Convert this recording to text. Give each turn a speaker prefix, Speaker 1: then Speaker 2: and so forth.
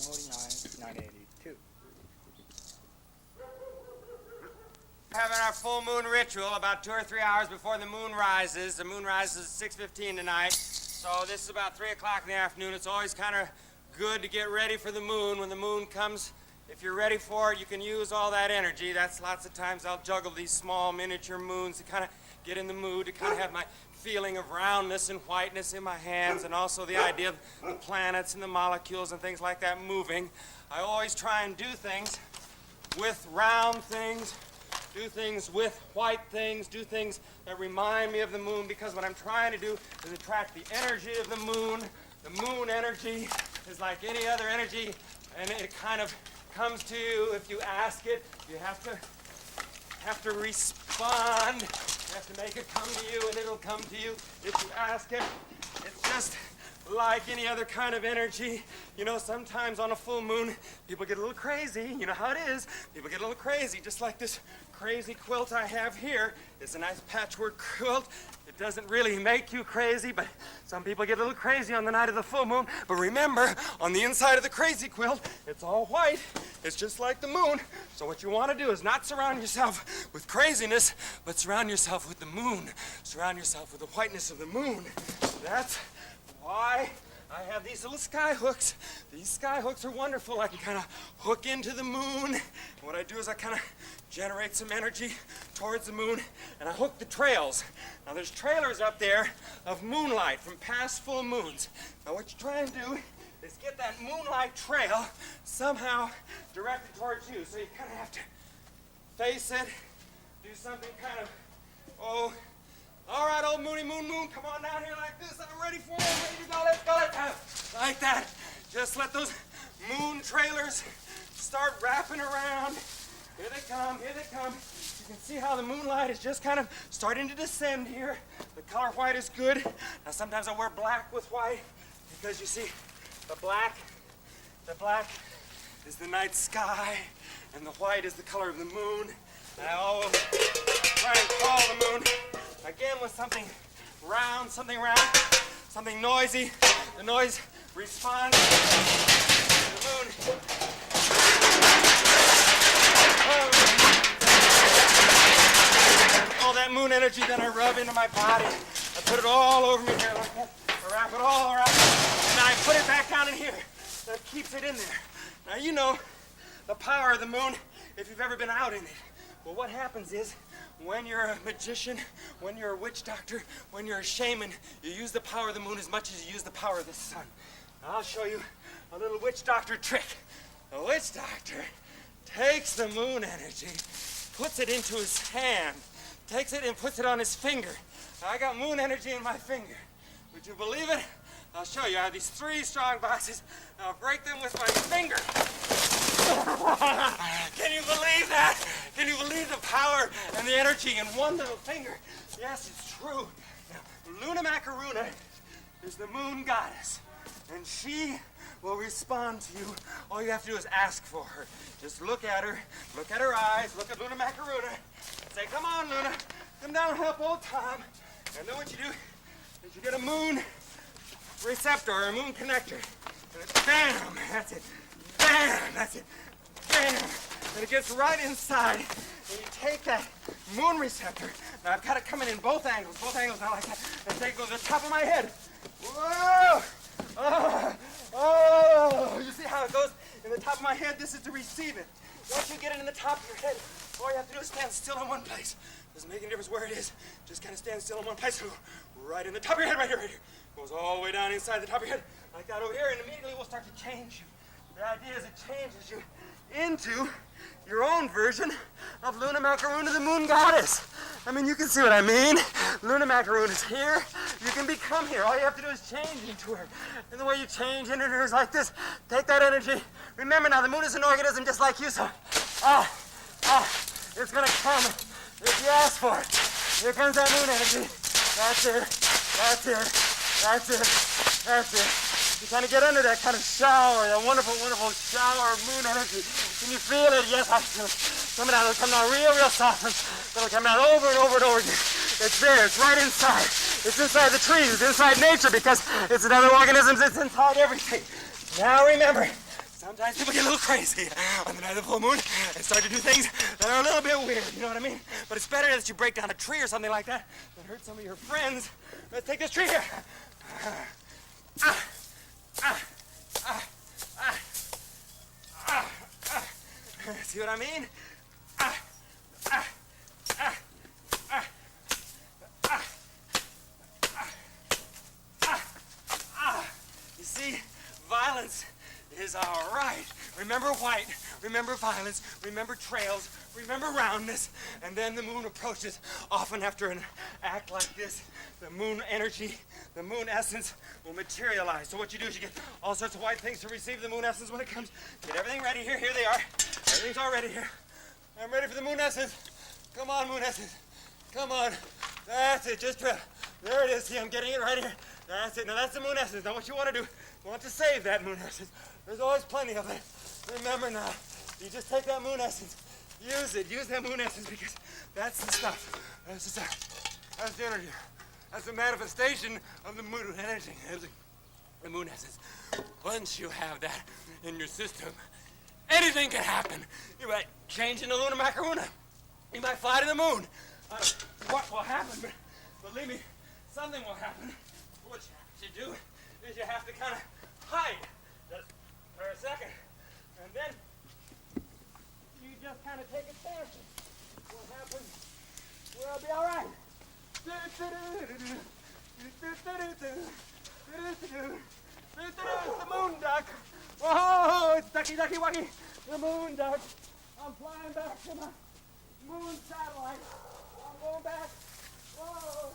Speaker 1: 982.
Speaker 2: Having our full moon ritual about 2 or 3 hours before the moon rises. The moon rises at 6:15 tonight, so this is about 3 o'clock in the afternoon. It's always kind of good to get ready for the moon. When the moon comes, if you're ready for it, you can use all that energy. That's lots of times I'll juggle these small miniature moons to kind of get in the mood, to kind of have my feeling of roundness and whiteness in my hands, and also the idea of the planets and the molecules and things like that moving. I always try and do things with round things, do things with white things, do things that remind me of the moon, because what I'm trying to do is attract the energy of the moon. The moon energy is like any other energy, and it kind of comes to you if you ask it. You have to respond. You have to make it come to you, and it'll come to you if you ask it. It's just like any other kind of energy. You know, sometimes on a full moon, people get a little crazy. You know how it is. People get a little crazy, just like this crazy quilt I have here. It's a nice patchwork quilt. It doesn't really make you crazy, but some people get a little crazy on the night of the full moon. But remember, on the inside of the crazy quilt, it's all white. It's just like the moon. So what you want to do is not surround yourself with craziness, but surround yourself with the moon. Surround yourself with the whiteness of the moon. That's why I have these little sky hooks. These sky hooks are wonderful. I can kind of hook into the moon. And what I do is I kind of generate some energy towards the moon, and I hook the trails. Now there's trailers up there of moonlight from past full moons. Now what you try and do is get that moonlight trail somehow directed towards you. So you kind of have to face it, do something kind of, oh, all right, old moony moon, come on down here like this. I'm ready for it. Ready to go. Let's go. Let's go. Like that. Just let those moon trailers start wrapping around. Here they come. Here they come. You can see how the moonlight is just kind of starting to descend here. The color white is good. Now sometimes I wear black with white because you see the black is the night sky, and the white is the color of the moon. And I always try and call the moon again with something round, something noisy. The noise responds to the moon. All that moon energy that I rub into my body, I put it all over me here like that. I wrap it all around, and then I put it back down in here. That keeps it in there. Now you know the power of the moon if you've ever been out in it. Well, what happens is, when you're a magician, when you're a witch doctor, when you're a shaman, you use the power of the moon as much as you use the power of the sun. Now, I'll show you a little witch doctor trick. A witch doctor takes the moon energy, puts it into his hand, takes it and puts it on his finger. Now, I got moon energy in my finger. Would you believe it? I'll show you. I have these 3 strong boxes. I'll break them with my finger. Can you believe that? Can you believe the power and the energy in one little finger? Yes, it's true. Now, Luna Macaruna is the moon goddess, and she will respond to you. All you have to do is ask for her. Just look at her eyes, look at Luna Macaruna, and say, come on, Luna, come down and help old Tom. And then what you do is you get a moon receptor or a moon connector. And it's bam, that's it. Bam, that's it. Bam. And it gets right inside. And you take that moon receptor. Now I've got it coming in both angles now like that. And take it to the top of my head. Whoa! Oh! You see how it goes in the top of my head? This is to receive it. Once you get it in the top of your head, all you have to do is stand still in one place. Doesn't make any difference where it is. Just kind of stand still in one place. Right in the top of your head, right here. Goes all the way down inside the top of your head, like that over here, and immediately we'll start to change you. The idea is it changes you into your own version of Luna Macaruna, the moon goddess. I mean, you can see what I mean. Luna Macaruna is here. You can become here. All you have to do is change into her. And the way you change into her is like this. Take that energy. Remember now, the moon is an organism just like you, so it's gonna come if you ask for it. Here comes that moon energy. That's it. That's it. That's it. That's it. You kind of get under that kind of shower, that wonderful, wonderful shower of moon energy. Can you feel it? Yes, I feel it. Coming out, it'll come down real, real soft. It'll come down over and over and over again. It's there, it's right inside. It's inside the trees, it's inside nature because it's in other organisms, it's inside everything. Now remember, some sometimes people get a little crazy on the night of the full moon and start to do things that are a little bit weird, you know what I mean? But it's better that you break down a tree or something like that than hurt some of your friends. Let's take this tree here. See what I mean? You see, violence is all right. Remember white, remember violence, remember trails, remember roundness, and then the moon approaches. Often after an act like this, the moon energy, the moon essence will materialize. So what you do is you get all sorts of white things to receive the moon essence when it comes. Get everything ready here. Here they are. Everything's all ready here. I'm ready for the moon essence. Come on, moon essence. Come on. That's it. Just there it is. See, I'm getting it right here. That's it. Now that's the moon essence. Now what you want to do, you want to save that moon essence. There's always plenty of it. Remember now, you just take that moon essence, use it, use that moon essence because that's the stuff. That's the stuff. That's the energy. That's the manifestation of the moon energy. The moon essence. Once you have that in your system, anything can happen. You might change into Luna Macaruna. You might fly to the moon. What will happen? But believe me, something will happen. What you do is you have to kind of hide just for a second. And then you just kind of take a chance. What happens? We'll be all right. The moon duck. Whoa, it's ducky, ducky, wacky. The moon duck. I'm flying back to my moon satellite. I'm going back. Whoa.